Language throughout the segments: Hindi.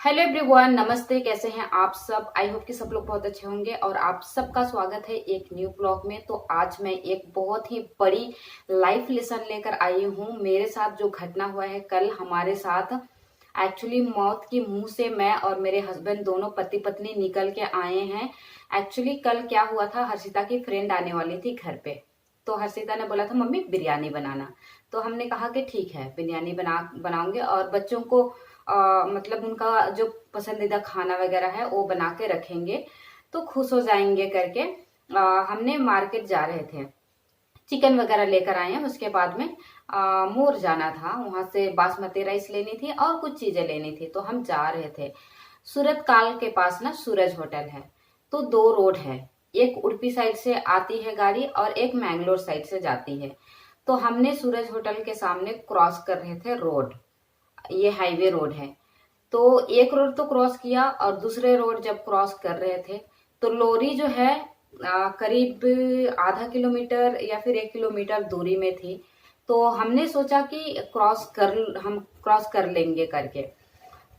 हेलो एवरीवन, नमस्ते। कैसे हैं आप सब? आई होप कि सब लोग बहुत अच्छे होंगे और आप सबका स्वागत है एक न्यू ब्लॉग में। तो आज मैं एक बहुत ही बड़ी लाइफ लेसन लेकर आई हूँ। मेरे साथ जो घटना हुआ है कल हमारे साथ, एक्चुअली मौत के मुंह से मैं और मेरे हस्बैंड दोनों पति पत्नी निकल के आए हैं। एक्चुअली कल क्या हुआ था, हर्षिता की फ्रेंड आने वाली थी घर पे। तो हर्षिता ने बोला था मम्मी बिरयानी बनाना। तो हमने कहा कि ठीक है, बिरयानी बनाऊंगे और बच्चों को मतलब उनका जो पसंदीदा खाना वगैरह है वो बना के रखेंगे तो खुश हो जाएंगे करके। हमने मार्केट जा रहे थे, चिकन वगैरह लेकर आए हैं। उसके बाद में मोर जाना था, वहां से बासमती राइस लेनी थी और कुछ चीजें लेनी थी। तो हम जा रहे थे। सूरत काल के पास ना सूरज होटल है। तो दो रोड है, एक उडुपी साइड से आती है गाड़ी और एक मैंगलोर साइड से जाती है। तो हमने सूरज होटल के सामने क्रॉस कर रहे थे रोड, ये हाईवे रोड है। तो एक रोड तो क्रॉस किया और दूसरे रोड जब क्रॉस कर रहे थे तो लॉरी जो है करीब आधा किलोमीटर या फिर 1 किलोमीटर दूरी में थी। तो हमने सोचा कि हम क्रॉस कर लेंगे करके।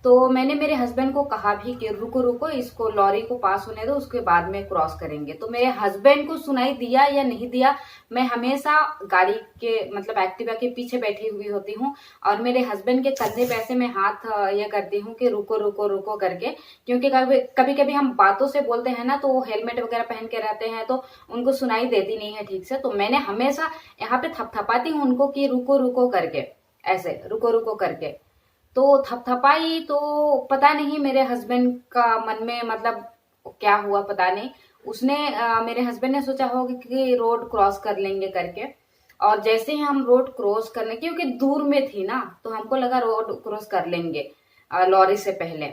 तो मैंने मेरे हस्बैंड को कहा भी कि रुको रुको, इसको लॉरी को पास होने दो, उसके बाद में क्रॉस करेंगे। तो मेरे हस्बैंड को सुनाई दिया या नहीं दिया, मैं हमेशा गाड़ी के मतलब एक्टिवा के पीछे बैठी हुई होती हूँ और मेरे हस्बैंड के कंधे पे ऐसे मैं हाथ ये करती हूँ कि रुको रुको रुको करके। क्योंकि कभी कभी हम बातों से बोलते हैं ना, तो वो हेलमेट वगैरह पहन के रहते हैं तो उनको सुनाई देती नहीं है ठीक से। तो मैंने हमेशा यहाँ पे थपथपाती हूँ उनको कि रुको रुको करके, ऐसे रुको रुको करके। तो थपथपाई तो पता नहीं मेरे हस्बैंड का मन में मतलब क्या हुआ पता नहीं। उसने मेरे हस्बैंड ने सोचा होगा कि रोड क्रॉस कर लेंगे करके। और जैसे ही हम रोड क्रॉस करने, क्योंकि दूर में थी ना, तो हमको लगा रोड क्रॉस कर लेंगे लॉरी से पहले।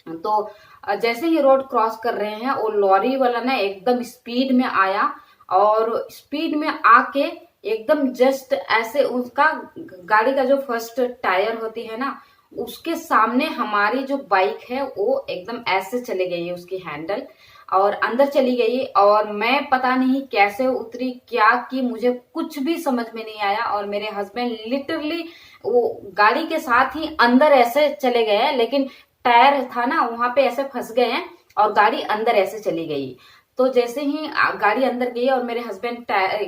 तो जैसे ही रोड क्रॉस कर रहे हैं वो लॉरी वाला ना एकदम स्पीड में आया और स्पीड में आके एकदम जस्ट ऐसे उसका गाड़ी का जो फर्स्ट टायर होती है ना, उसके सामने हमारी जो बाइक है वो एकदम ऐसे चले गई है, उसकी हैंडल और अंदर चली गई। और मैं पता नहीं कैसे उतरी, क्या कि मुझे कुछ भी समझ में नहीं आया। और मेरे हस्बैंड लिटरली वो गाड़ी के साथ ही अंदर ऐसे चले गए हैं, लेकिन टायर था ना वहां पे ऐसे फंस गए हैं और गाड़ी अंदर ऐसे चली गई। तो जैसे ही गाड़ी अंदर गई और मेरे हस्बैंड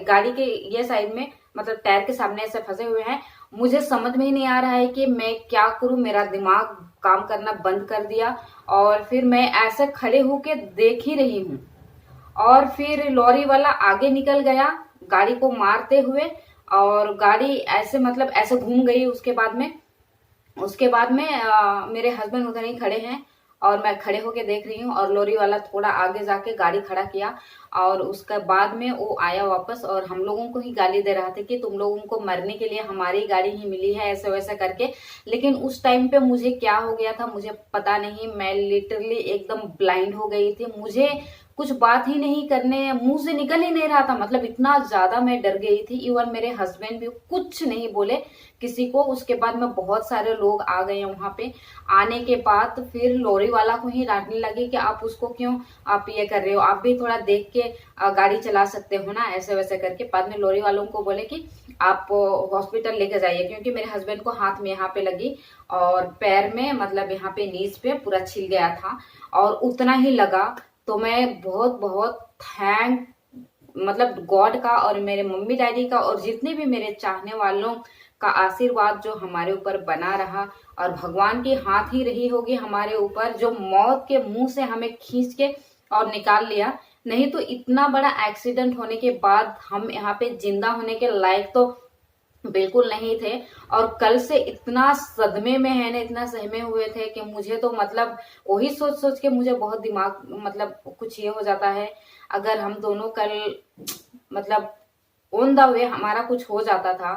गाड़ी के ये साइड में मतलब टायर के सामने ऐसे फंसे हुए हैं, मुझे समझ में ही नहीं आ रहा है कि मैं क्या करूं। मेरा दिमाग काम करना बंद कर दिया और फिर मैं ऐसे खड़े होके देख ही रही हूँ। और फिर लॉरी वाला आगे निकल गया गाड़ी को मारते हुए और गाड़ी ऐसे मतलब ऐसे घूम गई। उसके बाद में मेरे हस्बैंड उधर ही खड़े हैं और मैं खड़े होके देख रही हूँ और लॉरी वाला थोड़ा आगे जाके गाड़ी खड़ा किया। और उसके बाद में वो आया वापस और हम लोगों को ही गाली दे रहा था कि तुम लोगों को मरने के लिए हमारी गाड़ी ही मिली है, ऐसे वैसे करके। लेकिन उस टाइम पे मुझे क्या हो गया था मुझे पता नहीं, मैं लिटरली एकदम ब्लाइंड हो गई थी। मुझे कुछ बात ही नहीं करने, मुंह से निकल ही नहीं रहा था, मतलब इतना ज्यादा मैं डर गई थी। इवन मेरे हस्बैंड भी कुछ नहीं बोले किसी को। उसके बाद में बहुत सारे लोग आ गए वहां पे। आने के बाद फिर लॉरी वाला को ही डांटने लगे कि आप उसको क्यों आप ये कर रहे हो, आप भी थोड़ा देख के गाड़ी चला सकते हो ना, ऐसे वैसे करके। बाद में लॉरी वालों को बोले कि आप हॉस्पिटल लेके जाइए, क्योंकि मेरे हस्बैंड को हाथ में यहाँ पे लगी और पैर में मतलब यहाँ पे नीज पे पूरा छिल गया था और उतना ही लगा। तो मैं बहुत बहुत थैंक मतलब गॉड का और मेरे मम्मी डैडी का और जितने भी मेरे चाहने वालों का आशीर्वाद जो हमारे ऊपर बना रहा। और भगवान की हाथ ही रही होगी हमारे ऊपर, जो मौत के मुंह से हमें खींच के और निकाल लिया। नहीं तो इतना बड़ा एक्सीडेंट होने के बाद हम यहाँ पे जिंदा होने के लायक तो बिल्कुल नहीं थे। और कल से इतना सदमे में है ना, इतना सहमे हुए थे कि मुझे तो मतलब वही सोच सोच के मुझे बहुत दिमाग मतलब कुछ ये हो जाता है। अगर हम दोनों कल मतलब ऑन द वे हमारा कुछ हो जाता था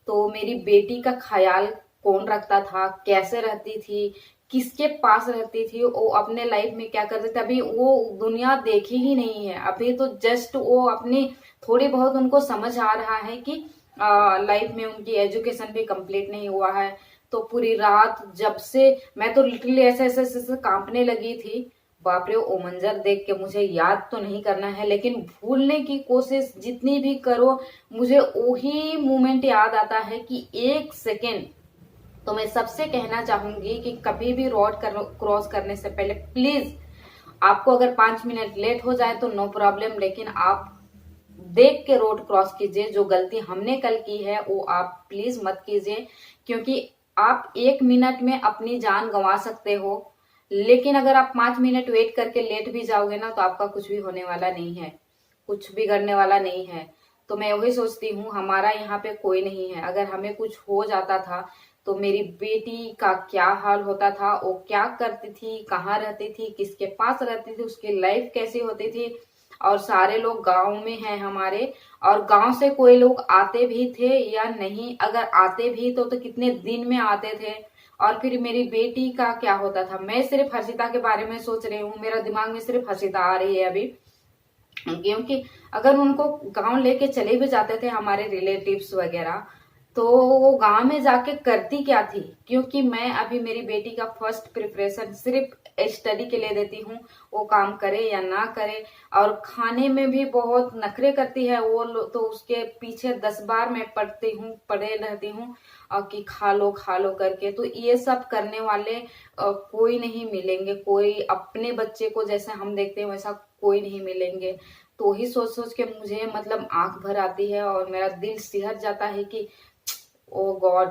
तो मेरी बेटी का ख्याल कौन रखता था, कैसे रहती थी, किसके पास रहती थी, वो अपने लाइफ में क्या करते थे। अभी वो दुनिया देखी ही नहीं है, अभी तो जस्ट वो अपनी थोड़ी बहुत उनको समझ आ रहा है कि लाइफ में उनकी एजुकेशन भी कंप्लीट नहीं हुआ है। तो पूरी रात जब से मैं तो लिटरली ऐसे ऐसे ऐसे ऐसे कांपने लगी थी। बाप रे, वो मंजर देख के मुझे याद तो नहीं करना है, लेकिन भूलने की कोशिश जितनी भी करो मुझे वही मोमेंट याद आता है कि 1 सेकेंड तो मैं सबसे कहना चाहूंगी कि कभी भी रोड क्रॉस करने से पहले प्लीज, आपको अगर 5 मिनट लेट हो जाए तो नो प्रॉब्लम, लेकिन आप देख के रोड क्रॉस कीजिए। जो गलती हमने कल की है वो आप प्लीज मत कीजिए, क्योंकि आप 1 मिनट में अपनी जान गंवा सकते हो, लेकिन अगर आप 5 मिनट वेट करके लेट भी जाओगे ना तो आपका कुछ भी होने वाला नहीं है, कुछ बिगड़ने वाला नहीं है। तो मैं वही सोचती हूँ, हमारा यहाँ पे कोई नहीं है। अगर हमें कुछ हो जाता था तो मेरी बेटी का क्या हाल होता था, वो क्या करती थी, कहाँ रहती थी, किसके पास रहती थी, उसकी लाइफ कैसी होती थी। और सारे लोग गांव में हैं हमारे, और गांव से कोई लोग आते भी थे या नहीं, अगर आते भी तो कितने दिन में आते थे। और फिर मेरी बेटी का क्या होता था। मैं सिर्फ हर्षिता के बारे में सोच रही हूँ, मेरा दिमाग में सिर्फ हर्षिता आ रही है अभी, क्योंकि अगर उनको गांव लेके चले भी जाते थे हमारे रिलेटिव्स वगैरह, तो वो गांव में जाके करती क्या थी। क्योंकि मैं अभी मेरी बेटी का फर्स्ट प्रिपरेशन सिर्फ स्टडी के लिए देती हूँ, वो काम करे या ना करे। और खाने में भी बहुत नखरे करती है वो, तो उसके पीछे 10 बार मैं पड़े रहती हूँ कि खा लो करके। तो ये सब करने वाले कोई नहीं मिलेंगे, कोई अपने बच्चे को जैसे हम देखते हैं वैसा कोई नहीं मिलेंगे। तो ही सोच सोच के मुझे मतलब आंख भर आती है और मेरा दिल सिहर जाता है कि ओ गॉड,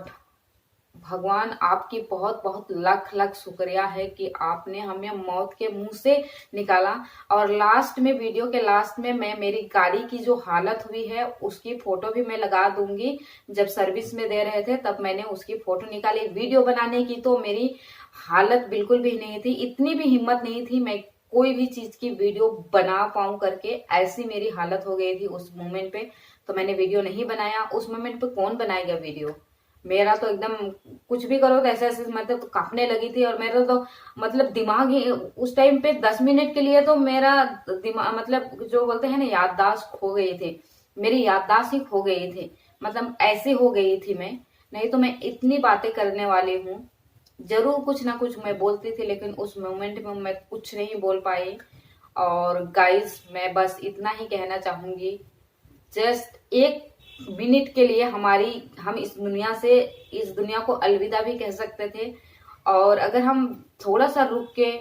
भगवान आपकी बहुत बहुत लाख लाख शुक्रिया है कि आपने हमें मौत के मुंह से निकाला। और लास्ट में, वीडियो के लास्ट में, मैं मेरी गाड़ी की जो हालत हुई है उसकी फोटो भी मैं लगा दूंगी। जब सर्विस में दे रहे थे तब मैंने उसकी फोटो निकाली वीडियो बनाने की, तो मेरी हालत बिल्कुल भी नहीं थी, इतनी भी हिम्मत नहीं थी मैं कोई भी चीज की वीडियो बना पाऊं करके, ऐसी मेरी हालत हो गई थी उस मोमेंट पे। तो मैंने वीडियो नहीं बनाया। उस मोमेंट पे कौन बनाएगा वीडियो, मेरा तो एकदम कुछ भी करो तो ऐसे ऐसे मतलब तो कांपने लगी थी। और मेरा तो मतलब दिमाग ही उस टाइम पे 10 मिनट के लिए तो मेरा दिमाग मतलब जो बोलते हैं ना, याददाश्त खो गई थी, मेरी याददाश्त ही खो गई थी, मतलब ऐसी हो गई थी मैं। नहीं तो मैं इतनी बातें करने वाली हूँ, जरूर कुछ ना कुछ मैं बोलती थी, लेकिन उस मोमेंट में मैं कुछ नहीं बोल पाई। और गाइस, मैं बस इतना ही कहना चाहूंगी, जस्ट 1 मिनट के लिए हम इस दुनिया को अलविदा भी कह सकते थे। और अगर हम थोड़ा सा रुक के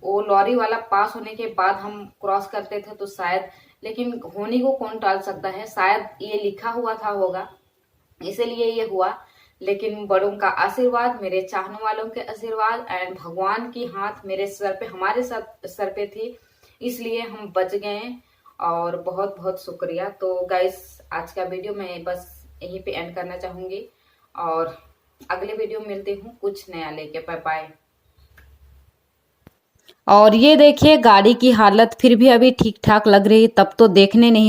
वो लॉरी वाला पास होने के बाद हम क्रॉस करते थे तो शायद, लेकिन होने को कौन टाल सकता है, शायद ये लिखा हुआ था होगा इसीलिए ये हुआ। लेकिन बड़ों का आशीर्वाद, मेरे चाहने वालों के आशीर्वाद एंड भगवान की हाथ मेरे सर पे, हमारे सर पे थी, इसलिए हम बच गए। और बहुत बहुत शुक्रिया। तो गाइस, आज का वीडियो मैं बस यहीं पे एंड करना चाहूंगी, और अगले वीडियो में मिलती हूँ कुछ नया लेके। Bye bye. और ये देखिए गाड़ी की हालत फिर भी अभी ठीक ठाक लग रही, तब तो देखने नहीं